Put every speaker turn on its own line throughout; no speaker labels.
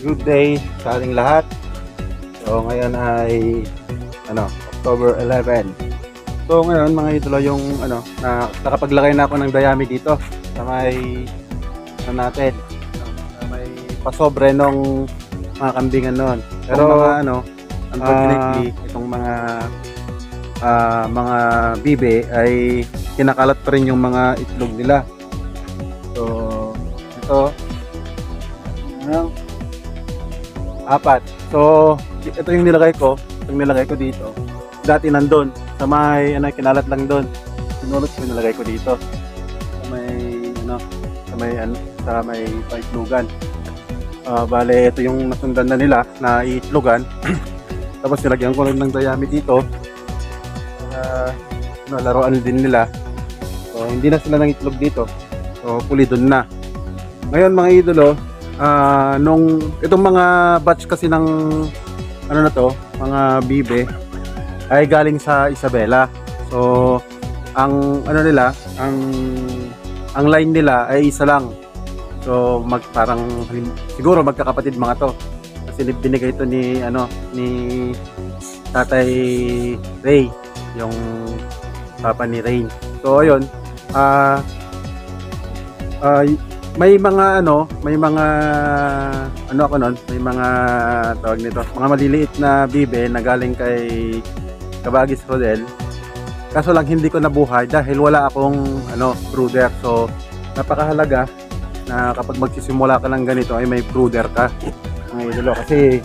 Good day sa ating lahat. So ngayon ay October 11. So ngayon mga idolo yung nakapaglagay na ako ng dayami dito sa may natin. Sa may pasobre nung mga kambingan noon. Pero unfortunately itong mga bibe ay kinakalat pa rin yung mga itlog nila. So ito apat. So ito yung nilagay ko. Itong nilagay ko dito. Dati nandun. Sa may kinalat lang doon. Sinulot ko nilagay ko dito. Sa may paitlugan. Bale ito yung nasundan na nila na iitlugan. Tapos nilagyan ko rin ng dayami dito. Laruan din nila. So hindi na sila nang itlog dito. So pulidon na. Ngayon mga idolo, nung itong mga batch kasi ng mga bibe ay galing sa Isabela. So ang ang line nila ay isa lang. So siguro magkakapatid mga to. Kasi binigay ito ni Tatay Ray, yung papa ni Rain. So ayun, may mga tawag nito, mga maliliit na bibe na galing kay Kabagis Rodel. Kaso lang hindi ko nabuhay dahil wala akong brooder. So napakahalaga na kapag magsisimula ka ng ganito ay may brooder ka, mga idolo, kasi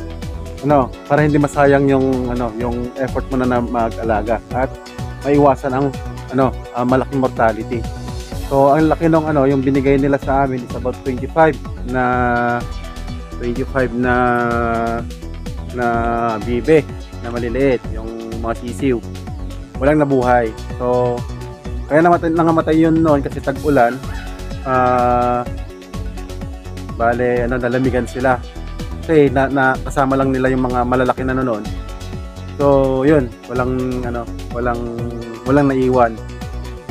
para hindi masayang yung effort mo na mag-alaga at maiwasan ang malaking mortality. So ang laki nung yung binigay nila sa amin is about 25 na bibe na maliliit, yung mga sisiw. Walang nabuhay. So kaya nangamatay yun noon kasi tag-ulan. Bale nalamigan sila. Kasi kasama lang nila yung mga malalaki na noon. So yun, walang naiwan.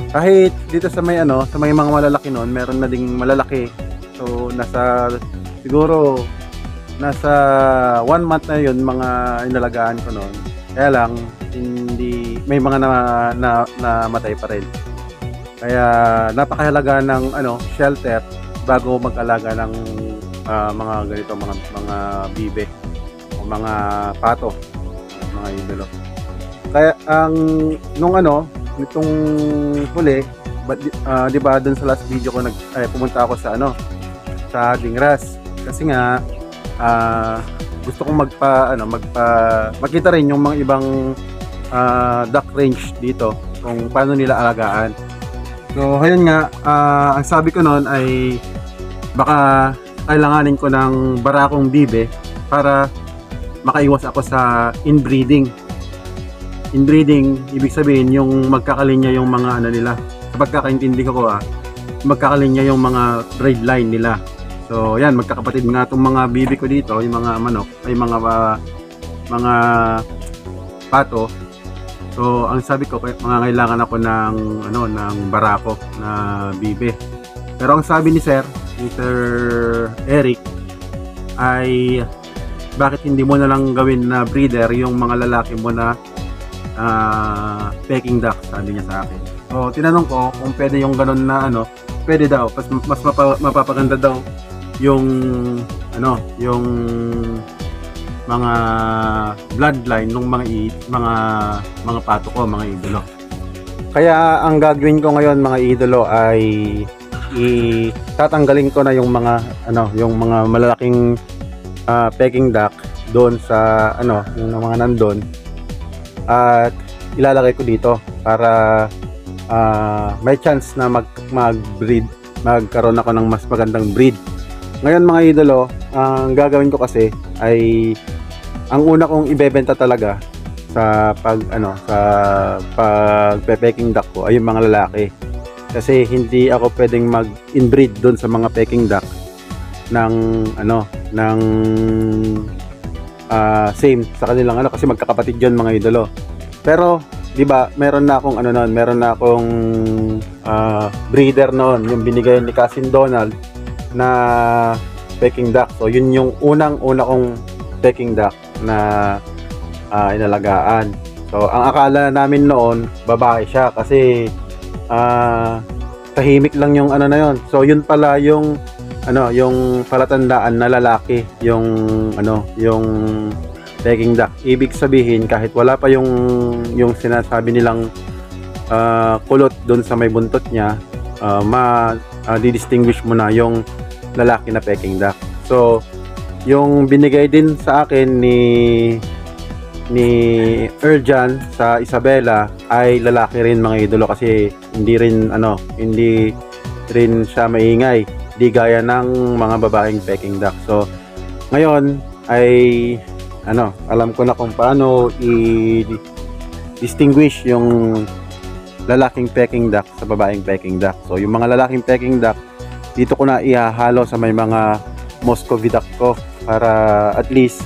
Kahit dito sa may mga malalaki noon, meron na ding malalaki. So siguro nasa 1 month na yun mga inalagaan ko noon. Kaya lang hindi may mga namatay pa rin. Kaya napakahalaga ng shelter bago mag-alaga ng mga ganito, mga bibe o mga pato, mga idolo. Kaya nitong huli, di ba doon sa last video ko pumunta ako sa Dingras kasi nga gusto kong makita rin yung mga ibang duck range dito kung paano nila alagaan. So ayun nga, ang sabi ko noon ay baka kailanganin ko ng barakong bibe para makaiwas ako sa inbreeding. Inbreeding, ibig sabihin yung magkakalinya yung mga nila. Sa pagkakaintindi ko magkakalinya yung mga braid line nila. So yan, magkakapatid nga itong mga bibi ko dito, yung mga manok, ay mga pato. So ang sabi ko, kailangan ako ng barako na bibe. Pero ang sabi ni Sir Eric ay bakit hindi mo na lang gawin na breeder yung mga lalaki mo na Peking duck, sabi niya sa akin. So tinanong ko kung pwede yung ganun na pwede daw, mas mapapaganda daw yung yung mga bloodline ng mga pato ko, mga idolo. Kaya ang gagawin ko ngayon mga idolo ay tatanggalin ko na yung mga malalaking Peking duck doon sa yung mga nandun at ilalagay ko dito para may chance na mag-breed, magkaroon ako ng mas magandang breed. Ngayon mga idolo, ang gagawin ko kasi ay ang una kong ibebenta talaga sa pag-peking duck ko ay yung mga lalaki. Kasi hindi ako pwedeng mag-inbreed doon sa mga Peking duck ng same sa kanilang kasi magkakapatid 'yon mga idolo. Pero 'di ba, meron na akong breeder noon, yung binigay ni Cousin Donald na Peking duck. So yun yung unang-una kong Peking duck na inalagaan. So ang akala namin noon babae siya kasi tahimik lang yung ano na yon. So yun pala yung yung palatandaan na lalaki yung Peking duck. Ibig sabihin kahit wala pa yung sinasabi nilang kulot doon sa may buntot niya, di-distinguish mo na yung lalaki na Peking duck. So yung binigay din sa akin ni Erjan sa Isabela ay lalaki rin mga idolo, kasi hindi rin siya maingay, di gaya ng mga babaeng Peking duck. So ngayon ay alam ko na kung paano i-distinguish yung lalaking Peking duck sa babaeng Peking duck. So yung mga lalaking Peking duck dito ko na ihahalo sa may mga Muscovy duck ko para at least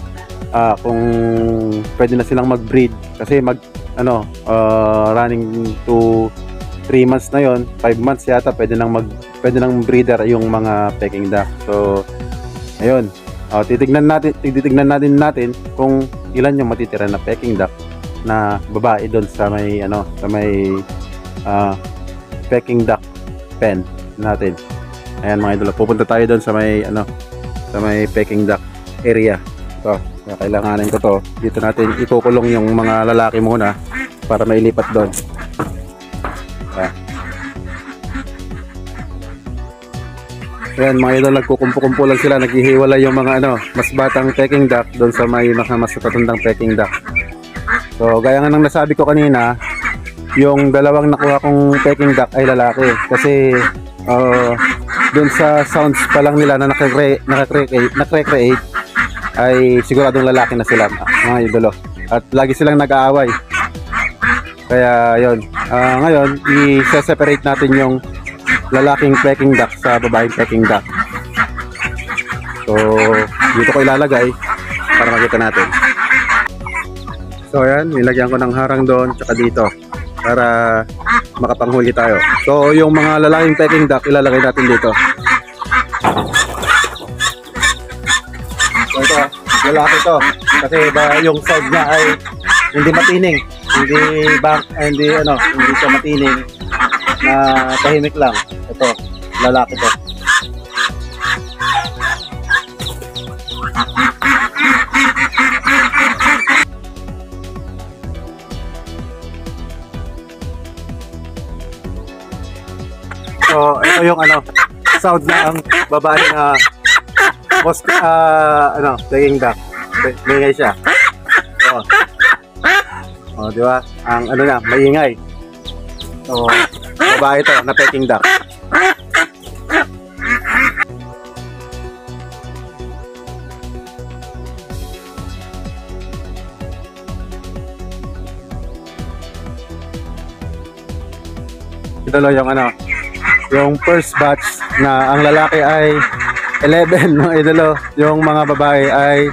kung pwede na silang mag-breed, kasi running to 3 months na yon, 5 months yata pwede nang breeder yung mga Peking duck. So ayun, titignan natin kung ilan yung matitira na Peking duck na babae doon sa may Peking duck pen natin. Ayan mga idol, pupunta tayo doon sa may Peking duck area. So kailanganin ko to. Dito natin ikukulong yung mga lalaki muna para mailipat doon. Ayan mga idol, nagkukumpo-kumpo lang sila, naghihiwalay yung mga mas batang Peking duck doon sa may mas matatandang Peking duck. So gaya nga ng nasabi ko kanina, yung dalawang nakuha kong Peking duck ay lalaki, kasi doon sa sounds pa lang nila na nakre-create ay siguradong lalaki na sila mga idolo, at lagi silang nag-aaway. Kaya yon, ngayon i-separate natin yung lalaking Peking duck sa babaeng Peking duck. So dito ko ilalagay para makita natin. So ayan, nilagyan ko ng harang doon tsaka dito para makapanghuli tayo. So yung mga lalaking Peking duck ilalagay natin dito. So ito, lalaki to, kasi yung sound niya ay hindi matining, hindi siya matining, na tahimik lang. Ito, lalaki to. So ito yung sound na ang babae na Peking duck. Maingay siya. Di ba? Ang maingay. So babae ito na Peking duck. Ito lang yung first batch na ang lalaki ay 11 mga idolo, yung mga babae ay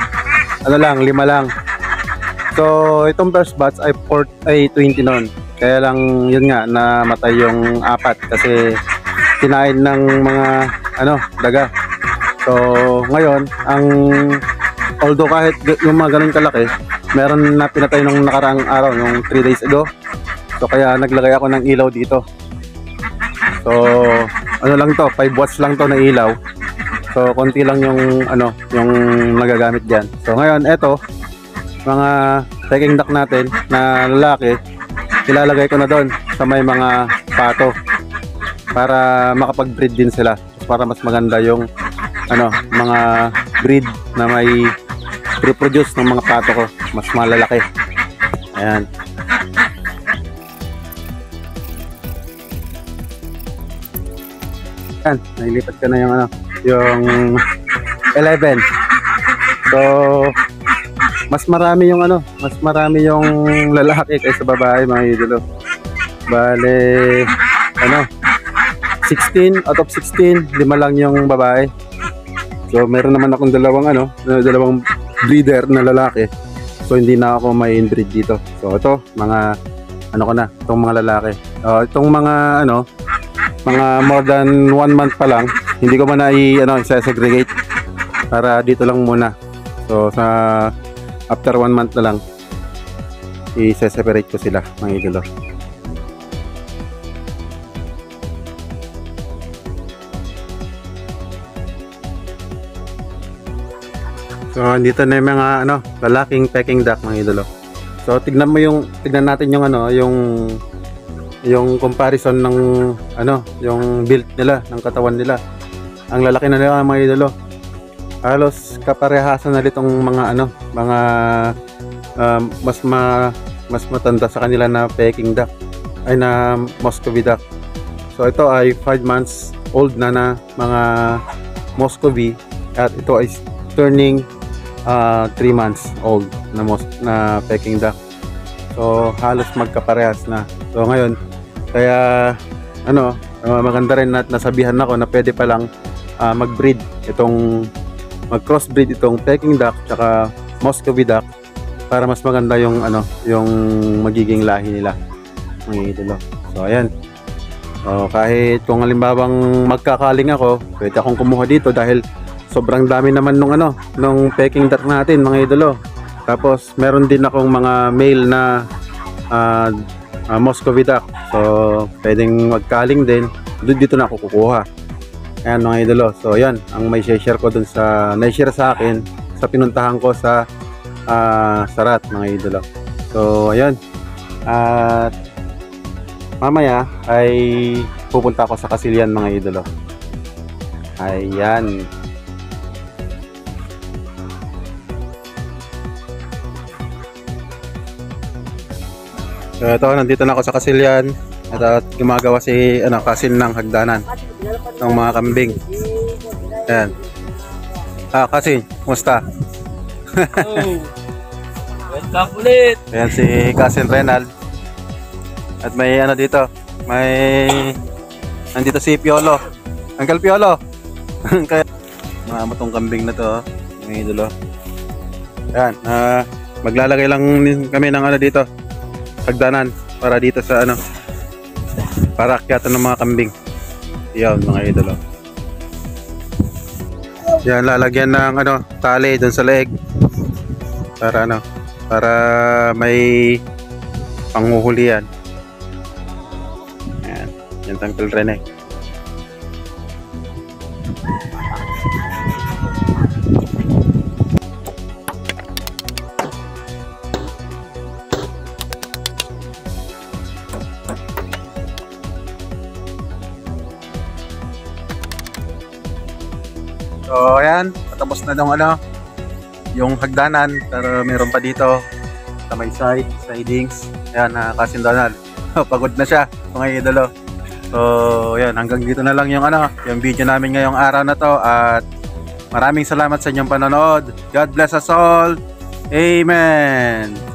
5 lang. So itong first batch ay 20 noon. Kaya lang yun nga, namatay yung 4 kasi kinain ng mga daga. So ngayon, although kahit yung mga ganun kalaki, meron na pinatay nung nakaraang araw, yung 3 days ago. So kaya naglagay ako ng ilaw dito. So lang to, 5 watts lang to na ilaw. So konti lang yung yung nagagamit diyan. So ngayon eto, mga Peking duck natin na lalaki, ilalagay ko na doon sa may mga pato para makapag-breed din sila, para mas maganda yung mga breed na may reproduce ng mga pato ko, mas malalaki. Ayan. Ayan, nailipat ka na yung 11. So mas marami yung lalaki kaysa babae mga idolo. Bale 16 out of 16, 5 lang yung babae. So meron naman akong dalawang breeder na lalaki. So hindi na ako may inbreed dito. So ito mga itong mga lalaki. Itong mga mga more than 1 month pa lang, hindi ko man i-segregate para dito lang muna. So sa after 1 month na lang i-separate ko sila mga idolo. So dito na yung mga lalaking Peking duck mga idolo. So tignan natin yung yung comparison ng yung build nila, ng katawan nila. Ang lalaki na nila mga idolo. Halos kaparehasan na nitong mga mas matanda sa kanila na Peking duck ay na Muscovy duck. So ito ay 5 months old na mga Muscovy at ito ay turning 3 months old na Peking duck. So halos magkaparehas na. So ngayon kaya maganda rin na nasabihan ako na pwede pa lang mag-breed mag-crossbreed itong Peking duck tsaka Muscovy duck para mas maganda yung magiging lahi nila mga idolo. So ayan. So kahit kung halimbawang magkakaling ako, pwede akong kumuha dito dahil sobrang dami naman nung Peking duck natin mga idolo. Tapos meron din akong mga male na Muscovy duck. So pwedeng magkaling din. Dito na ako kukuha. Ayan mga idolo. So yan ang may share ko dun sa na-share sa akin sa pinuntahan ko sa Sarat mga idolo. So ayan. At mamaya ay pupunta ako sa Kasilyan mga idolo. Ayan. So ito, nandito na ako sa Kasilyan at gumagawa si Kasin ng hagdanan ng mga kambing. Ayan. Kasin, kumusta?
Welcome ulit.
Ayan si Kasin Renald. At may dito, nandito si Piolo. Uncle Piolo. Kaya mga matong kambing na to, mga idolo. Ayan, maglalagay lang kami ng dito. Hagdanan para dito sa para akyatan ng mga kambing. Yan mga idolo. Yan lalagyan ng tali doon sa leeg para para may panghuhuli yan. Yan Uncle Rene. So ayan, patapos na yung hagdanan, pero meron pa dito sa may sidings. Ayan, Kasin Donald. Pagod na siya mga idolo. So ayan, hanggang dito na lang yung video namin ngayong araw na to, at maraming salamat sa inyong panonood. God bless us all. Amen.